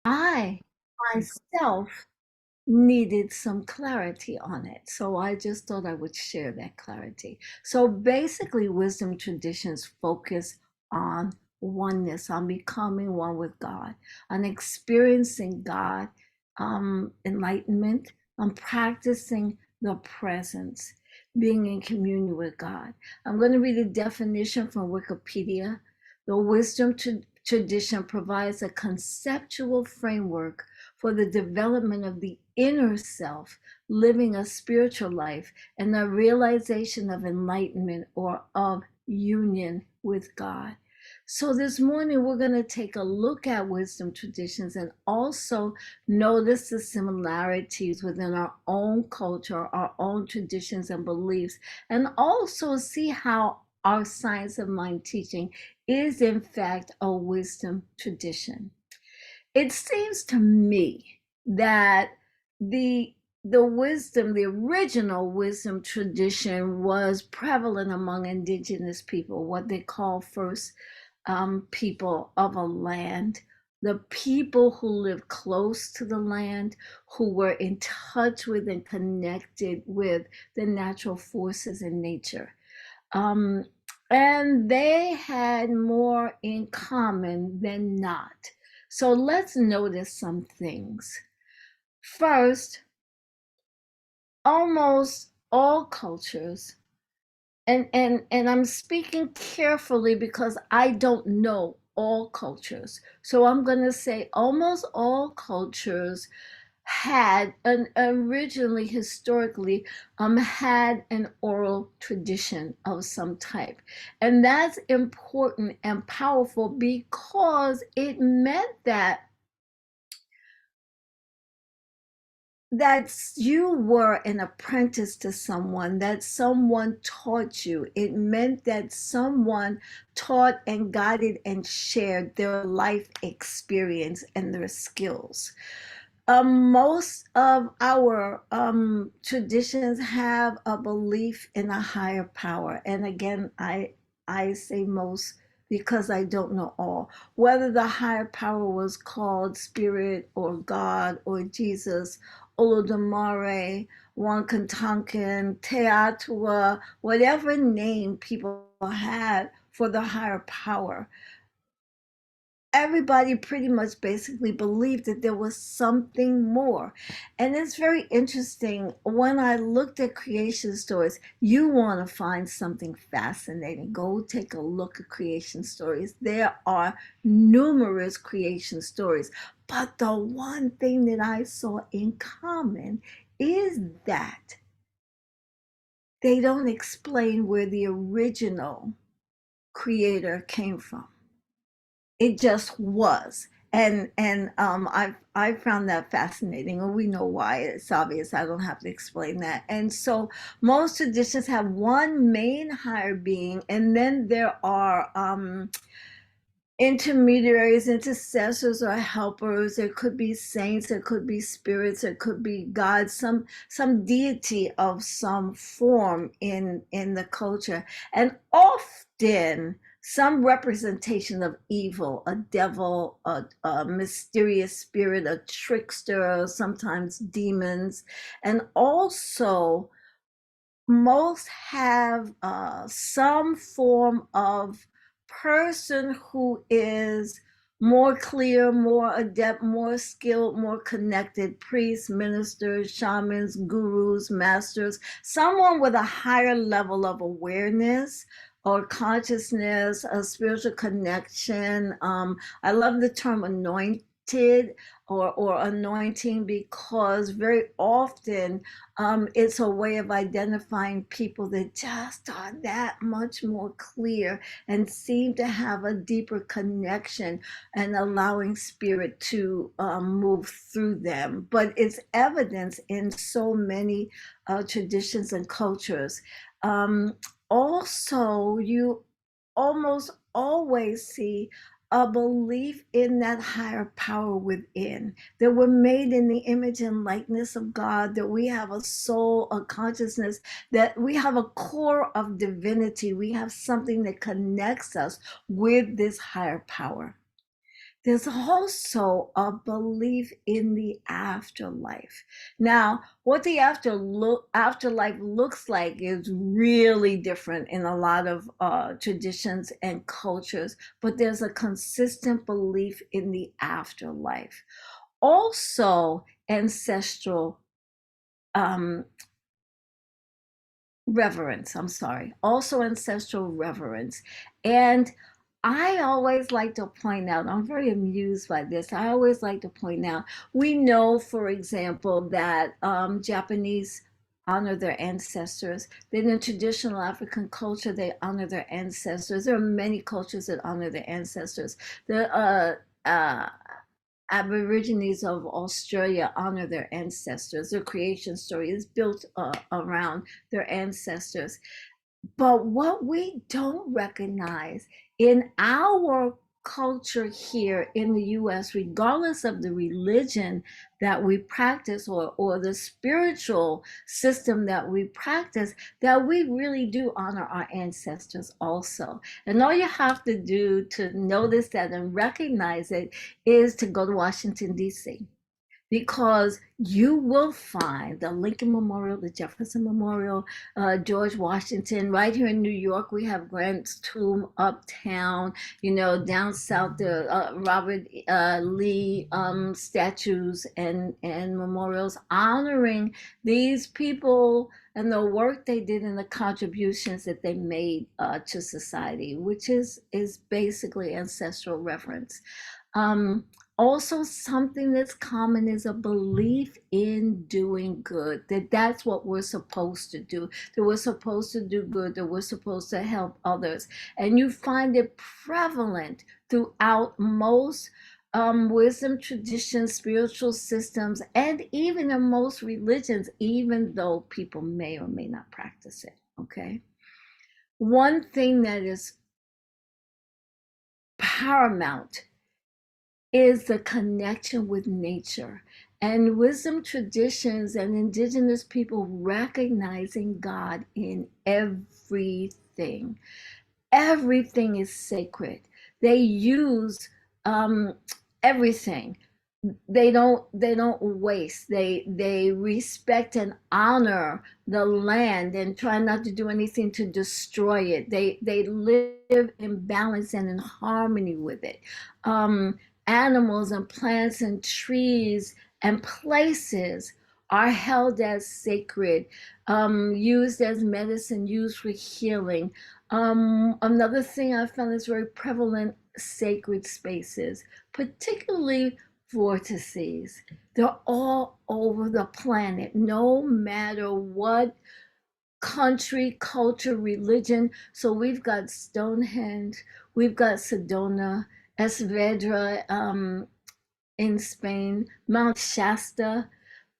I myself needed some clarity on it. So I just thought I would share that clarity. So basically, wisdom traditions focus on oneness, on becoming one with God, on experiencing God, enlightenment, on practicing the presence, being in communion with God. I'm going to read a definition from Wikipedia. The wisdom tradition provides a conceptual framework for the development of the inner self, living a spiritual life, and the realization of enlightenment or of union with God. So, this morning we're going to take a look at wisdom traditions and also notice the similarities within our own culture, our own traditions and beliefs, and also see how our science of mind teaching is, in fact, a wisdom tradition. It seems to me that the the original wisdom tradition was prevalent among indigenous people, what they call first people of a land, the people who lived close to the land, who were in touch with and connected with the natural forces in nature. Um, and they had more in common than not. So let's notice some things. First, almost all cultures, and I'm speaking carefully because I don't know all cultures. So I'm going to say almost all cultures had an originally historically had an oral tradition of some type, and that's important and powerful because it meant that you were an apprentice to someone, that someone taught you. It meant that someone taught and guided and shared their life experience and their skills. Most of our traditions have a belief in a higher power. And again, I say most because I don't know all. Whether the higher power was called spirit or God or Jesus, Olodumare, Wankantanken, Teatua, whatever name people had for the higher power, everybody pretty much basically believed that there was something more. And it's very interesting. When I looked at creation stories, you want to find something fascinating, go take a look at creation stories. There are numerous creation stories, but the one thing that I saw in common is that they don't explain where the original creator came from. It just was. And I found that fascinating, and we know why. It's obvious. I don't have to explain that. And so most traditions have one main higher being, and then there are intermediaries, intercessors, or helpers. There could be saints, there could be spirits, there could be God, some deity of some form in the culture, and often some representation of evil, a devil, a mysterious spirit, a trickster, sometimes demons, and also most have some form of person who is more clear, more adept, more skilled, more connected, priests, ministers, shamans, gurus, masters, someone with a higher level of awareness or consciousness, a spiritual connection. I love the term anointed or anointing because very often it's a way of identifying people that just are that much more clear and seem to have a deeper connection and allowing spirit to move through them. But it's evidence in so many traditions and cultures. Um, Also, you almost always see a belief in that higher power within, that we're made in the image and likeness of God, that we have a soul, a consciousness, that we have a core of divinity. We have something that connects us with this higher power. There's also a belief in the afterlife. Now, what the afterlife looks like is really different in a lot of traditions and cultures, but there's a consistent belief in the afterlife. Also, ancestral um, reverence, I'm sorry, also ancestral reverence. And I always like to point out, I'm very amused by this. I always like to point out, we know, for example, that Japanese honor their ancestors. Then in traditional African culture, they honor their ancestors. There are many cultures that honor their ancestors. The Aborigines of Australia honor their ancestors. Their creation story is built around their ancestors. But what we don't recognize in our culture here in the US, regardless of the religion that we practice or the spiritual system that we practice, that we really do honor our ancestors also. And all you have to do to notice that and recognize it is to go to Washington, D.C., because you will find the Lincoln Memorial, the Jefferson Memorial, George Washington. Right here in New York, we have Grant's tomb uptown. You know, down south, the Robert Lee statues and memorials honoring these people and the work they did and the contributions that they made to society, which is basically ancestral reverence. Um, Also, something that's common is a belief in doing good, that that's what we're supposed to do, that we're supposed to do good, that we're supposed to help others. And you find it prevalent throughout most wisdom traditions, spiritual systems, and even in most religions, even though people may or may not practice it. Okay. One thing that is paramount is the connection with nature and wisdom traditions and indigenous people recognizing God in everything. Everything is sacred. They use um, everything. They don't waste. They respect and honor the land and try not to do anything to destroy it. They live in balance and in harmony with it. Animals and plants and trees and places are held as sacred, used as medicine, used for healing. Another thing I found is very prevalent: sacred spaces, particularly vortices. They're all over the planet, no matter what country, culture, religion. So we've got Stonehenge, we've got Sedona, Esvedra in Spain, Mount Shasta,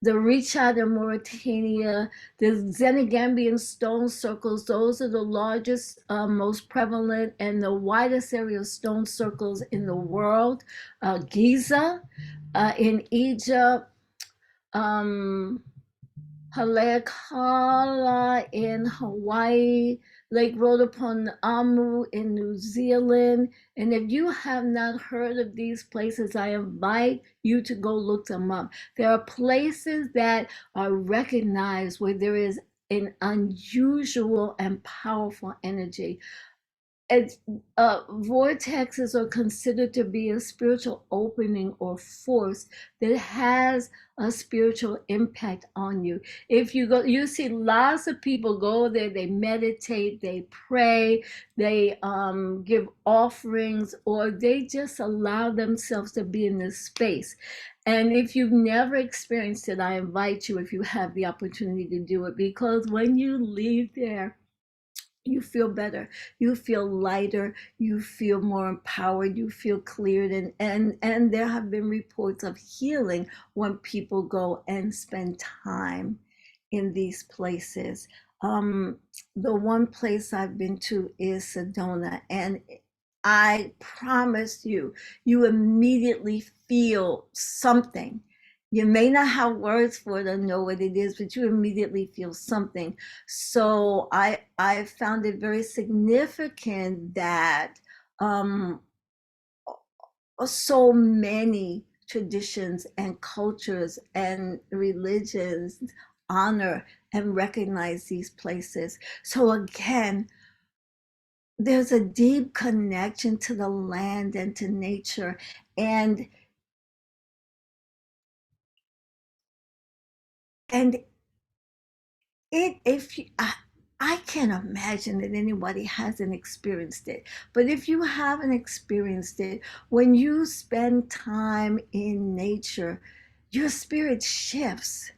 the Richard in Mauritania, the Zenegambian stone circles. Those are the largest, most prevalent, and the widest area of stone circles in the world. Giza in Egypt, um, Haleakala in Hawaii, Lake Rotoponaamu in New Zealand. And if you have not heard of these places, I invite you to go look them up. There are places that are recognized where there is an unusual and powerful energy. It's, vortexes are considered to be a spiritual opening or force that has a spiritual impact on you. If you go, you see lots of people go there, they meditate, they pray, they give offerings, or they just allow themselves to be in this space. And if you've never experienced it, I invite you, if you have the opportunity, to do it, because when you leave there, you feel better, you feel lighter, you feel more empowered, you feel cleared. And there have been reports of healing when people go and spend time in these places. The one place I've been to is Sedona, and I promise you, you immediately feel something. You may not have words for it or know what it is, but you immediately feel something. So I found it very significant that um, so many traditions and cultures and religions honor and recognize these places. So again, there's a deep connection to the land and to nature. And and it if you, I can't imagine that anybody hasn't experienced it, but if you haven't experienced it, when you spend time in nature, your spirit shifts,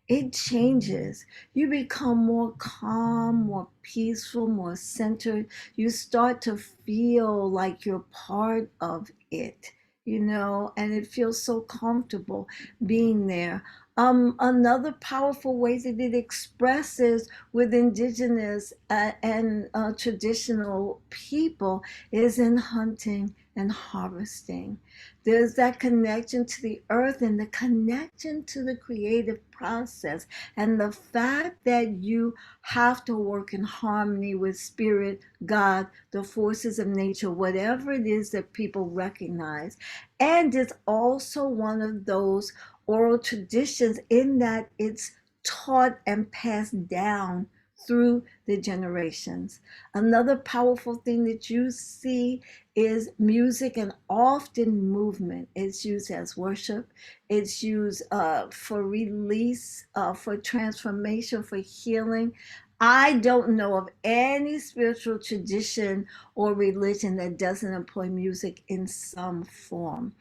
it changes. You become more calm, more peaceful, more centered. You start to feel like you're part of it, and it feels so comfortable being there. Another powerful way that it expresses with indigenous and traditional people is in hunting and harvesting. There's that connection to the earth and the connection to the creative process, and the fact that you have to work in harmony with spirit, God, the forces of nature, whatever it is that people recognize. And it's also one of those oral traditions in that it's taught and passed down through the generations. Another powerful thing that you see is music, and often movement. It's used as worship. It's used for release, for transformation, for healing. I don't know of any spiritual tradition or religion that doesn't employ music in some form.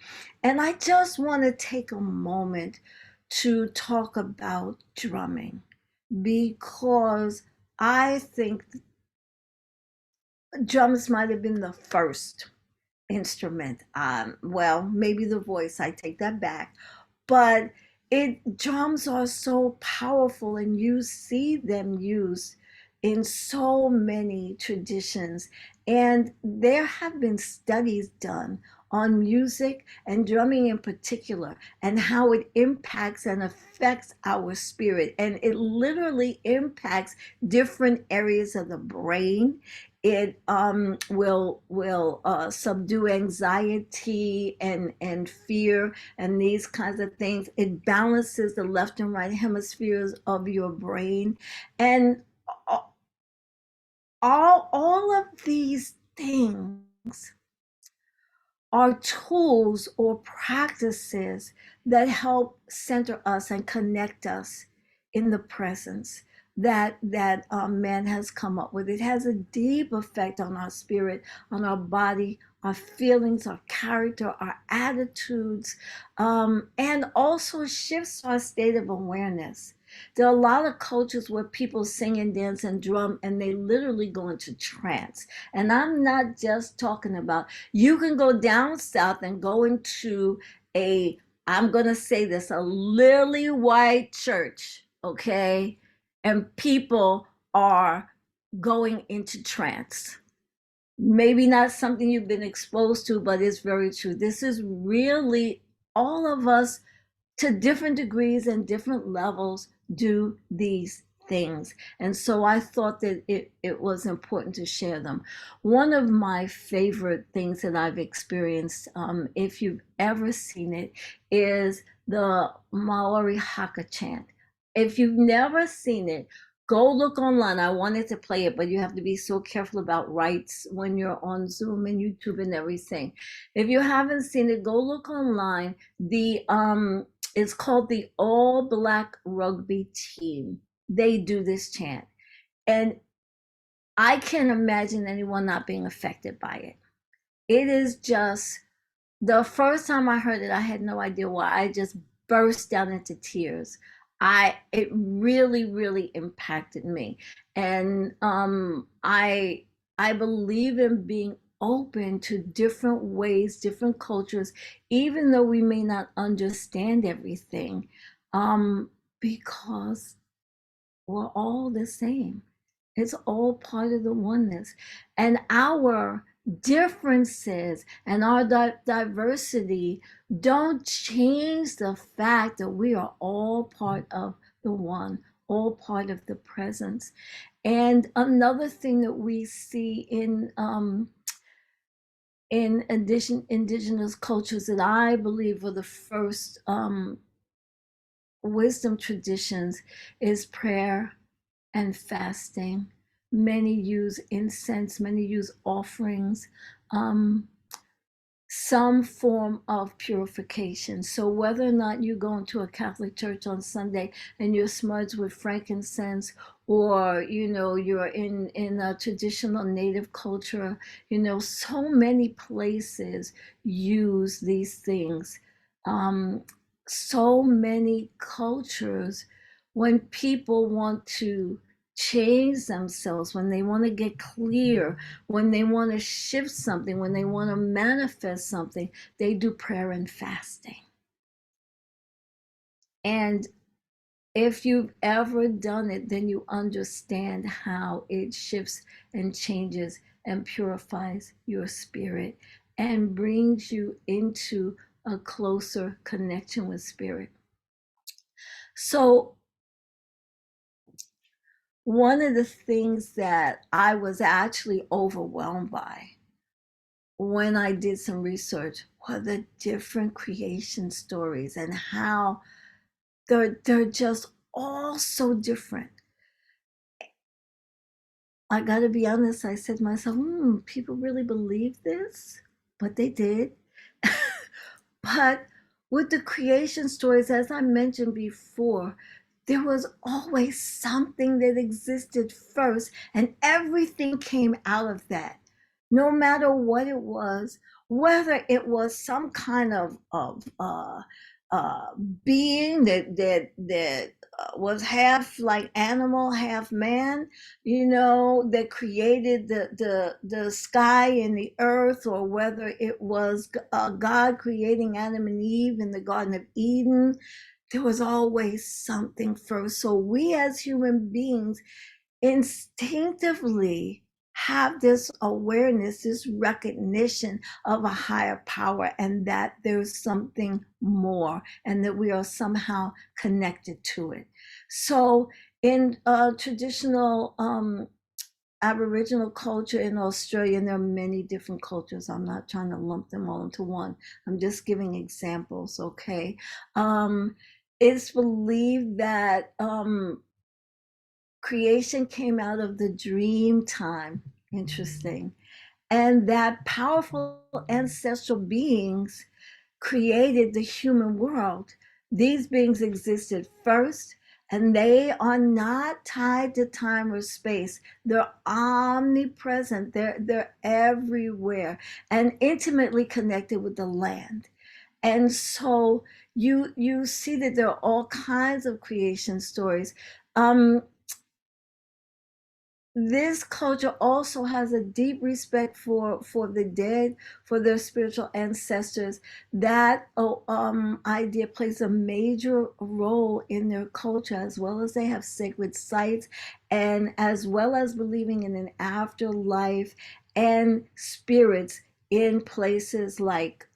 And I just want to take a moment to talk about drumming, because I think drums might have been the first instrument. Well, maybe the voice, I take that back. But drums are so powerful, and you see them used in so many traditions. And there have been studies done on music and drumming in particular, and how it impacts and affects our spirit. And it literally impacts different areas of the brain. It will subdue anxiety and fear and these kinds of things. It balances the left and right hemispheres of your brain, and all of these things are tools or practices that help center us and connect us in the presence that man has come up with. It has a deep effect on our spirit, on our body, our feelings, our character, our attitudes, and also shifts our state of awareness. There are a lot of cultures where people sing and dance and drum, and they literally go into trance. And I'm not just talking about, you can go down south and go into I'm going to say this, a lily white church, okay? And people are going into trance. Maybe not something you've been exposed to, but it's very true. This is really all of us, to different degrees and different levels, do these things. And so I thought that it was important to share them. One of my favorite things that I've experienced, if you've ever seen it, is the Maori Haka chant. If you've never seen it, go look online. I wanted to play it, but you have to be so careful about rights when you're on Zoom and YouTube and everything. If you haven't seen it, go look online. The It's called the All Black Rugby Team. They do this chant. And I can't imagine anyone not being affected by it. It is just, the first time I heard it, I had no idea why. I just burst down into tears. It really, really impacted me. And I believe in being open to different ways, different cultures, even though we may not understand everything, because we're all the same. It's all part of the oneness. And our differences and our diversity don't change the fact that we are all part of the one, all part of the presence. And another thing that we see in addition, indigenous cultures that I believe were the first wisdom traditions is prayer and fasting. Many use incense, many use offerings. Um, some form of purification. So whether or not you go into a Catholic church on Sunday and you're smudged with frankincense, or you're in a traditional native culture, so many places use these things. Um, so many cultures, when people want to change themselves, when they want to get clear, when they want to shift something, when they want to manifest something, they do prayer and fasting. And if you've ever done it, then you understand how it shifts and changes and purifies your spirit and brings you into a closer connection with spirit. So, one of the things that I was actually overwhelmed by when I did some research were the different creation stories and how they're just all so different. I got to be honest, I said to myself, people really believe this? But they did. But with the creation stories, as I mentioned before, there was always something that existed first, and everything came out of that. No matter what it was, whether it was some kind of uh, being that was half like animal, half man, that created the sky and the earth, or whether it was God creating Adam and Eve in the Garden of Eden, there was always something first. So we as human beings instinctively have this awareness, this recognition of a higher power, and that there's something more, and that we are somehow connected to it. So in traditional Aboriginal culture in Australia, and there are many different cultures. I'm not trying to lump them all into one. I'm just giving examples, okay? It's believed that creation came out of the dream time. Interesting. And that powerful ancestral beings created the human world. These beings existed first, and they are not tied to time or space. They're omnipresent. They're everywhere and intimately connected with the land. And so you see that there are all kinds of creation stories. Um, this culture also has a deep respect for the dead, for their spiritual ancestors. That idea plays a major role in their culture, as well as they have sacred sites, and as well as believing in an afterlife and spirits in places like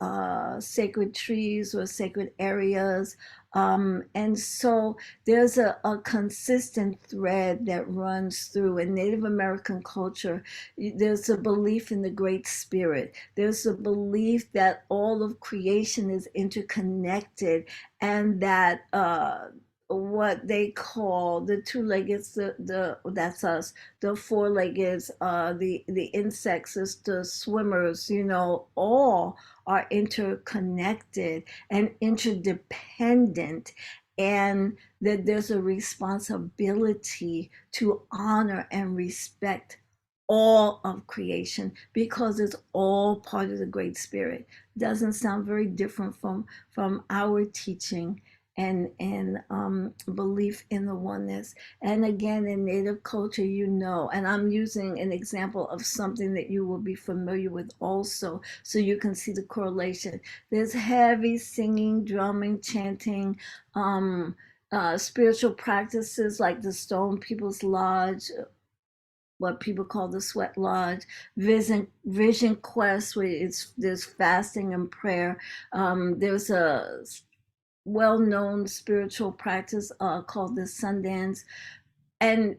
sacred trees or sacred areas. And so there's a consistent thread that runs through. In Native American culture, there's a belief in the Great Spirit. There's a belief that all of creation is interconnected, and that what they call the two-legged, the that's us, the four-legged, the insects, the swimmers, all are interconnected and interdependent, and that there's a responsibility to honor and respect all of creation because it's all part of the Great Spirit. Doesn't sound very different from our teaching and belief in the oneness. And again, in Native culture, and I'm using an example of something that you will be familiar with also, so you can see the correlation. There's heavy singing, drumming, chanting, spiritual practices like the Stone People's Lodge, what people call the Sweat Lodge, Vision Quest, where there's fasting and prayer. There's a well-known spiritual practice called the Sundance, and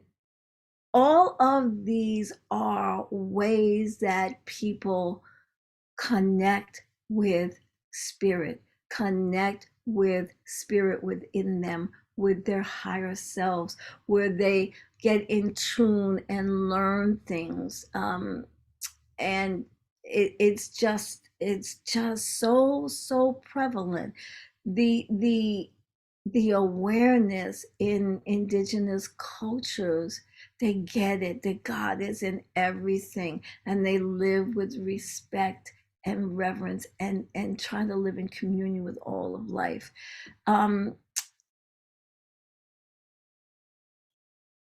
all of these are ways that people connect with spirit, connect with spirit within them, with their higher selves, where they get in tune and learn things. And it's just so prevalent. The the the awareness in indigenous cultures, they get it that God is in everything, and they live with respect and reverence, and trying to live in communion with all of life. um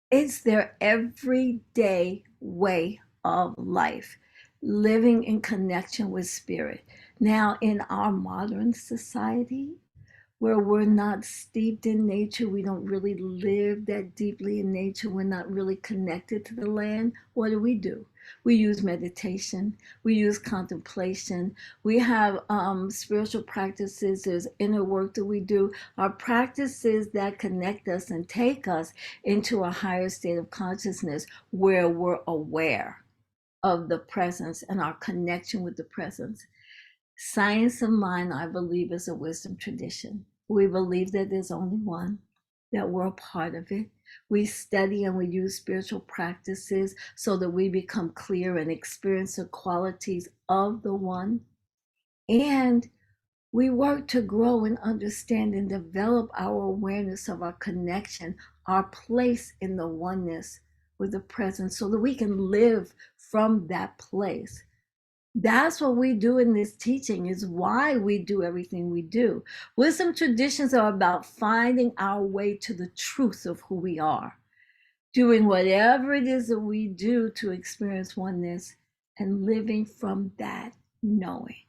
it's their everyday way of life, living in connection with spirit. Now, in our modern society, where we're not steeped in nature, we don't really live that deeply in nature, we're not really connected to the land, what do? We use meditation, we use contemplation, we have spiritual practices, there's inner work that we do, our practices that connect us and take us into a higher state of consciousness where we're aware of the presence and our connection with the presence. Science of mind, I believe, is a wisdom tradition. We believe that there's only one, that we're a part of it. We study and we use spiritual practices so that we become clear and experience the qualities of the one. And we work to grow and understand and develop our awareness of our connection, our place in the oneness with the presence, so that we can live from that place. That's what we do in this teaching, is why we do everything we do. Wisdom traditions are about finding our way to the truth of who we are, doing whatever it is that we do to experience oneness, and living from that knowing,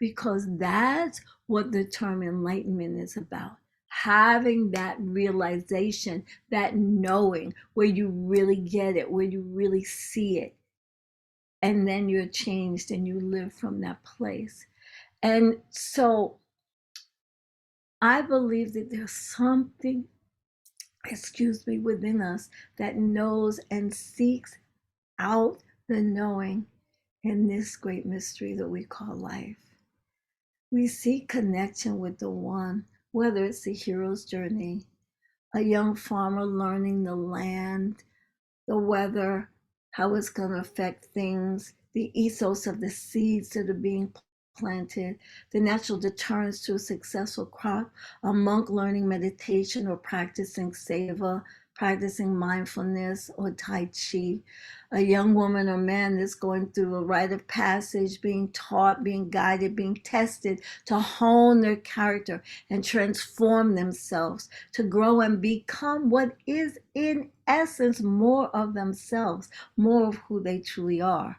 because that's what the term enlightenment is about. Having that realization, that knowing, where you really get it, where you really see it, and then you're changed and you live from that place. And so I believe that there's something, within us that knows and seeks out the knowing in this great mystery that we call life. We seek connection with the one, whether it's the hero's journey, a young farmer learning the land, the weather, how it's going to affect things, the ethos of the seeds that are being planted, the natural deterrence to a successful crop, a monk learning meditation or practicing seva, practicing mindfulness or tai chi, a young woman or man that's going through a rite of passage, being taught, being guided, being tested to hone their character and transform themselves, to grow and become what is in essence more of themselves, more of who they truly are.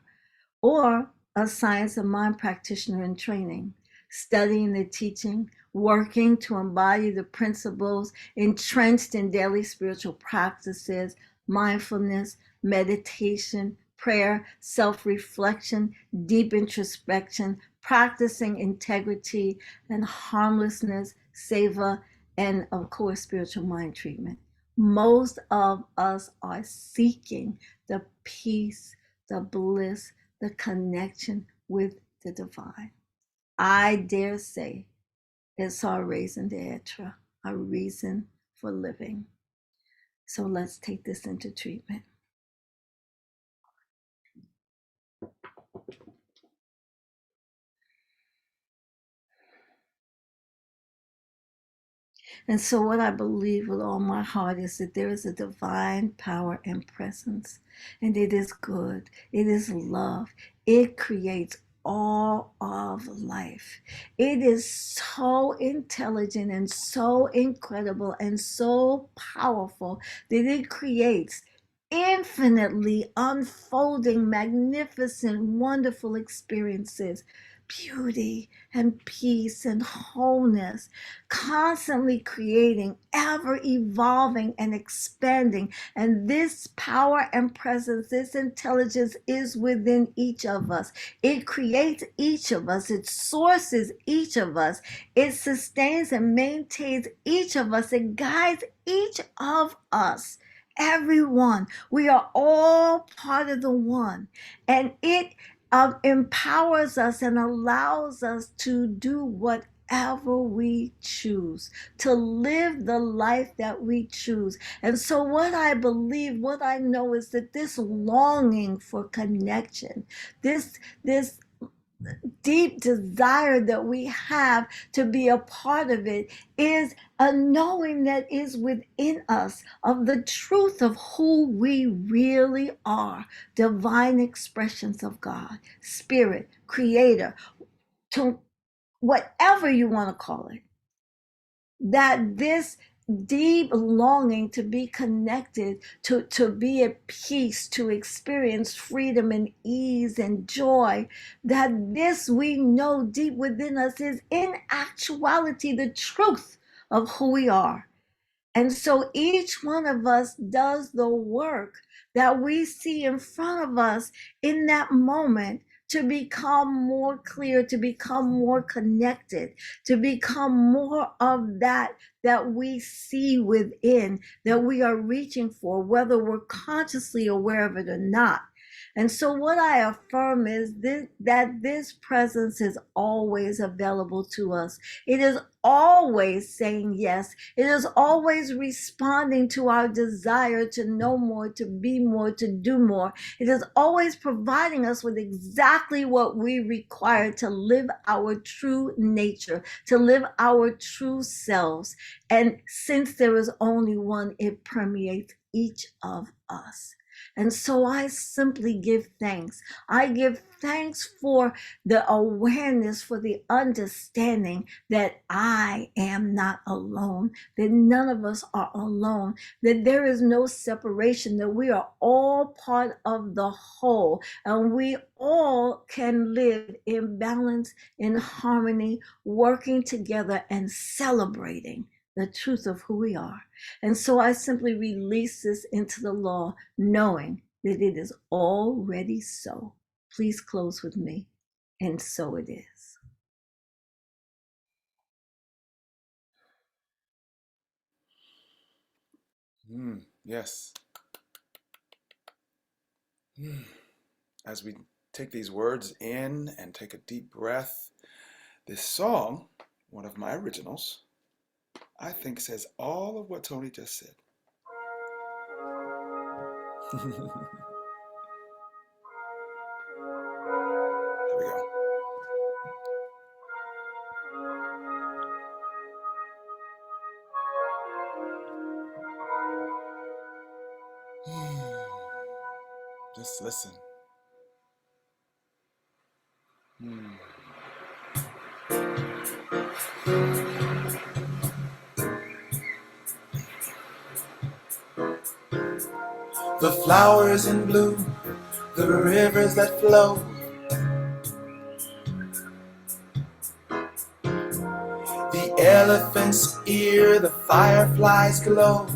Or a science of mind practitioner in training, studying the teaching, working to embody the principles entrenched in daily spiritual practices, mindfulness, meditation, prayer, self-reflection, deep introspection, practicing integrity and harmlessness, seva, and of course, spiritual mind treatment. Most of us are seeking the peace, the bliss, the connection with the divine. I dare say it's our raison d'etre, our reason for living. So let's take this into treatment. And so, what I believe with all my heart is that there is a divine power and presence, and it is good, it is love, it creates all of life. It is so intelligent and so incredible and so powerful that it creates infinitely unfolding, magnificent, wonderful experiences, beauty and peace and wholeness, constantly creating, ever evolving and expanding. And this power and presence, this intelligence is within each of us. It creates each of us, it sources each of us, it sustains and maintains each of us, it guides each of us. Everyone, we are all part of the one, and it empowers us and allows us to do whatever we choose, to live the life that we choose. And so, what I believe, what I know is that this longing for connection, this deep desire that we have to be a part of it, is a knowing that is within us of the truth of who we really are, divine expressions of God, spirit, creator, to whatever you want to call it, that this deep longing to be connected, to be at peace, to experience freedom and ease and joy, that this we know deep within us is in actuality the truth of who we are. And so each one of us does the work that we see in front of us in that moment to become more clear, to become more connected, to become more of that we see within, that we are reaching for, whether we're consciously aware of it or not. And so what I affirm is that this presence is always available to us. It is always saying yes. It is always responding to our desire to know more, to be more, to do more. It is always providing us with exactly what we require to live our true nature, to live our true selves. And since there is only one, it permeates each of us. And so I simply give thanks. I give thanks for the awareness, for the understanding that I am not alone, that none of us are alone, that there is no separation, that we are all part of the whole, and we all can live in balance, in harmony, working together and celebrating the truth of who we are. And so I simply release this into the law, knowing that it is already so. Please close with me. And so it is. Yes. As we take these words in and take a deep breath, this song, one of my originals, I think says all of what Toni just said. Here we go. Just listen. The flowers in bloom, the rivers that flow, the elephant's ear, the fireflies glow.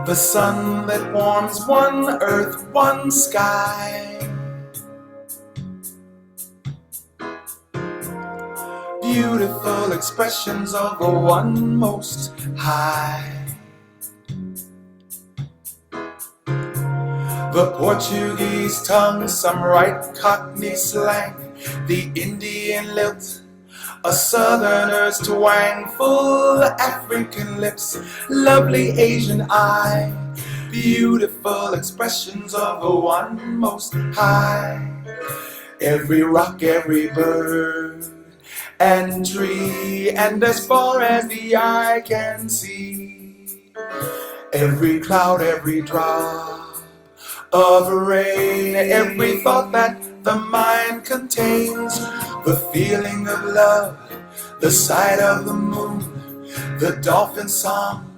The sun that warms one earth, one sky. Beautiful expressions of the one most high. The Portuguese tongue, some right Cockney slang, the Indian lilt, a southerner's twang, full African lips, lovely Asian eye, beautiful expressions of the one most high. Every rock, every bird and tree, and as far as the eye can see, every cloud, every drop of rain, every thought that the mind contains, the feeling of love, the sight of the moon, the dolphin song,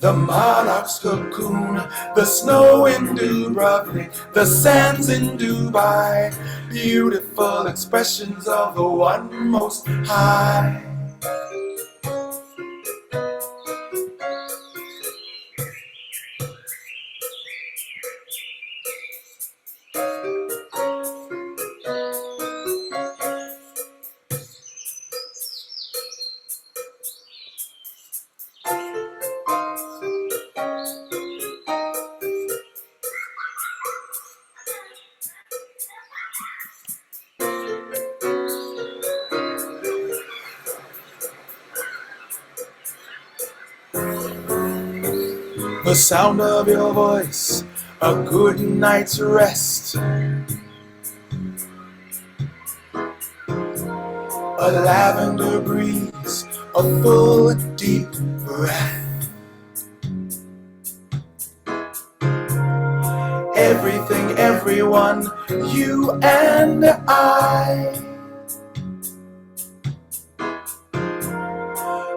the monarch's cocoon, the snow in Dubrovnik, the sands in Dubai, beautiful expressions of the one most high. the sound of your voice, a good night's rest, a lavender breeze, a full deep breath. Everything, everyone, you and I.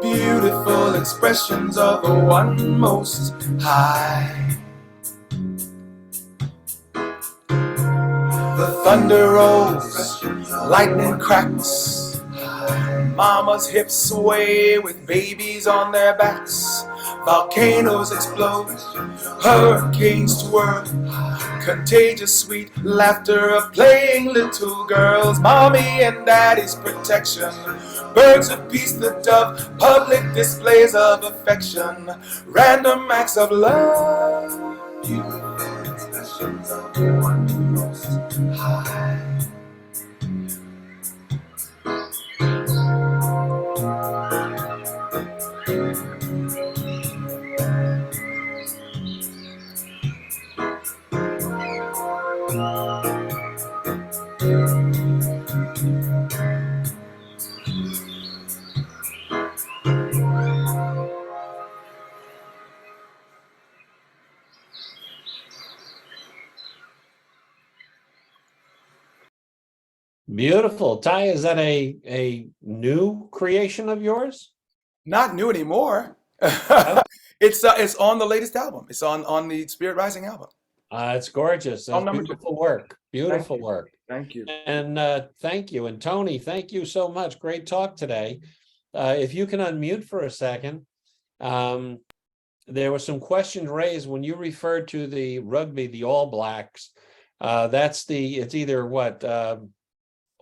Beautiful expressions of the one most high. The thunder rolls, lightning cracks, mama's hips sway with babies on their backs. Volcanoes explode, hurricanes twirl, contagious sweet laughter of playing little girls. Mommy and daddy's protection, birds of peace, the dove, public displays of affection, random acts of love, beautiful expressions of the one most high. Beautiful. Ty, is that a new creation of yours? Not new anymore. It's on the latest album. It's on the Spirit Rising album. It's gorgeous. On That's number 2. beautiful work. Beautiful work. Thank you. And thank you. And Toni, thank you so much. Great talk today. If you can unmute for a second. There were some questions raised when you referred to the rugby, the All Blacks. It's either what,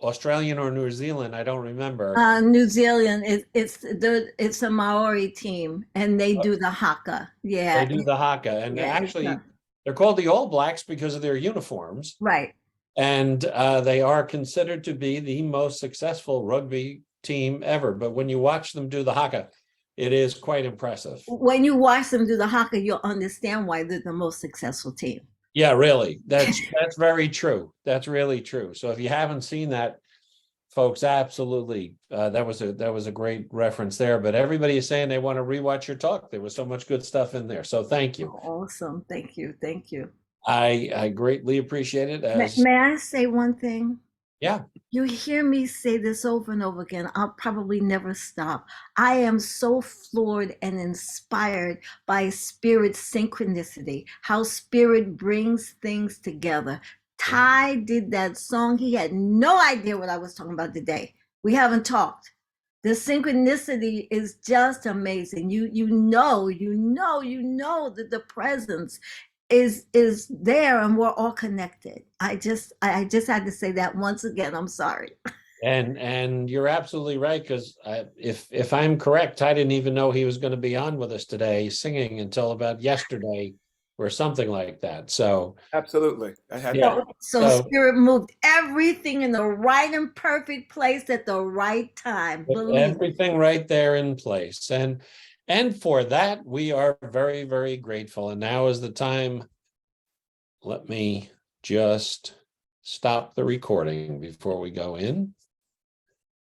Australian or New Zealand, I don't remember. New Zealand. It's a Maori team, and they do the haka. Yeah, They do the haka, and yeah, actually, they're called the All Blacks because of their uniforms. right. And they are considered to be the most successful rugby team ever. But when you watch them do the haka, it is quite impressive. When you watch them do the haka, you'll understand why they're the most successful team. Yeah, really. That's very true. That's really true. So if you haven't seen that, folks, absolutely. That was a great reference there. But everybody is saying they want to rewatch your talk. There was so much good stuff in there. So thank you. Awesome. Thank you. Thank you. I greatly appreciate it. May I say one thing? Yeah. You hear me say this over and over again. I'll probably never stop. I am so floored and inspired by spirit synchronicity, how spirit brings things together. Ty did that song. He had no idea what I was talking about today. We haven't talked. The synchronicity is just amazing. You know that the presence is there, and we're all connected. I just had to say that once again. I'm sorry. And you're absolutely right, because if I'm correct, I didn't even know he was going to be on with us today singing until about yesterday or something like that. So Absolutely. So Spirit moved everything in the right and perfect place at the right time. Everything right there in place. And for that, we are very, very grateful. And now is the time. Let me just stop the recording before we go in.